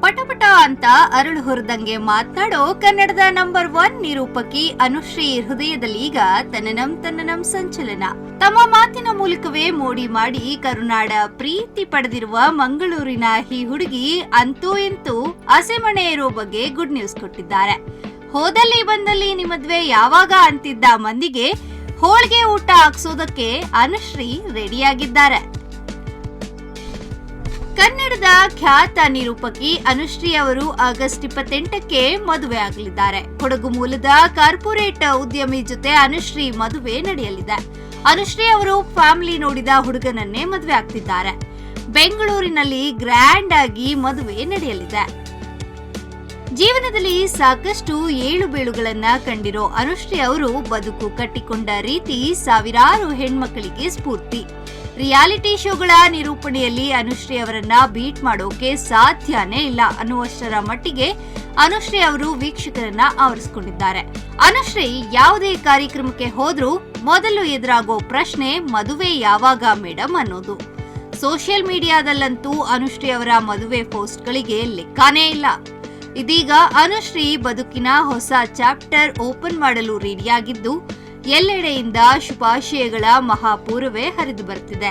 ಪಟಪಟ ಅಂತ ಅರಳು ಹೊರದಂಗೆ ಮಾತನಾಡೋ ಕನ್ನಡದ ನಂಬರ್ 1 ನಿರೂಪಕಿ ಅನುಶ್ರೀ ಹೃದಯದಲ್ಲಿ ಈಗ ತನ್ನನಂ ಸಂಚಲನ. ತಮ್ಮ ಮಾತಿನ ಮೂಲಕವೇ ಮೋಡಿ ಮಾಡಿ ಕರುನಾಡ ಪ್ರೀತಿ ಪಡೆದಿರುವ ಮಂಗಳೂರಿನ ಈ ಹುಡುಗಿ ಅಂತೂ ಇಂತೂ ಹಸೆಮಣೆ ಇರೋ ಬಗ್ಗೆ ಗುಡ್ ನ್ಯೂಸ್ ಕೊಟ್ಟಿದ್ದಾರೆ. ಹೋದಲ್ಲಿ ಬಂದಲ್ಲಿ ನಿಮ್ಮ ಮದ್ವೆ ಯಾವಾಗ ಅಂತಿದ್ದ ಮಂದಿಗೆ ಹೋಳಿಗೆ ಊಟ ಹಾಕ್ಸೋದಕ್ಕೆ ಅನುಶ್ರೀ ರೆಡಿಯಾಗಿದ್ದಾರೆ. ಕನ್ನಡದ ಖ್ಯಾತ ನಿರೂಪಕಿ ಅನುಶ್ರೀ ಅವರು ಆಗಸ್ಟ್ 28ಕ್ಕೆ ಮದುವೆ ಆಗಲಿದ್ದಾರೆ. ಕೊಡಗು ಮೂಲದ ಕಾರ್ಪೊರೇಟ್ ಉದ್ಯಮಿ ಜೊತೆ ಅನುಶ್ರೀ ಮದುವೆ ನಡೆಯಲಿದೆ. ಅನುಶ್ರೀ ಅವರು ಫ್ಯಾಮಿಲಿ ನೋಡಿದ ಹುಡುಗನನ್ನೇ ಮದುವೆ ಆಗ್ತಿದ್ದಾರೆ. ಬೆಂಗಳೂರಿನಲ್ಲಿ ಗ್ರ್ಯಾಂಡ್ ಆಗಿ ಮದುವೆ ನಡೆಯಲಿದೆ. ಜೀವನದಲ್ಲಿ ಸಾಕಷ್ಟು ಏಳು ಬೀಳುಗಳನ್ನ ಕಂಡಿರೋ ಅನುಶ್ರೀ ಅವರು ಬದುಕು ಕಟ್ಟಿಕೊಂಡ ರೀತಿ ಸಾವಿರಾರು ಹೆಣ್ಮಕ್ಕಳಿಗೆ ಸ್ಫೂರ್ತಿ. ರಿಯಾಲಿಟಿ ಶೋಗಳ ನಿರೂಪಣೆಯಲ್ಲಿ ಅನುಶ್ರೀ ಅವರನ್ನ ಬೀಟ್ ಮಾಡೋಕೆ ಸಾಧ್ಯನೇ ಇಲ್ಲ ಅನ್ನುವಷ್ಟರ ಮಟ್ಟಿಗೆ ಅನುಶ್ರೀ ಅವರು ವೀಕ್ಷಕರನ್ನ ಆವರಿಸಿಕೊಂಡಿದ್ದಾರೆ. ಅನುಶ್ರೀ ಯಾವುದೇ ಕಾರ್ಯಕ್ರಮಕ್ಕೆ ಹೋದ್ರೂ ಮೊದಲು ಎದುರಾಗೋ ಪ್ರಶ್ನೆ ಮದುವೆ ಯಾವಾಗ ಮೇಡಮ್ ಅನ್ನೋದು. ಸೋಷಿಯಲ್ ಮೀಡಿಯಾದಲ್ಲಂತೂ ಅನುಶ್ರೀ ಅವರ ಮದುವೆ ಪೋಸ್ಟ್ಗಳಿಗೆ ಲೆಕ್ಕಾನೇ ಇಲ್ಲ. ಇದೀಗ ಅನುಶ್ರೀ ಬದುಕಿನ ಹೊಸ ಚಾಪ್ಟರ್ ಓಪನ್ ಮಾಡಲು ರೆಡಿಯಾಗಿದ್ದು ಎಲ್ಲೆಡೆಯಿಂದ ಶುಭಾಶಯಗಳ ಮಹಾಪೂರವೇ ಹರಿದು ಬರ್ತಿದೆ.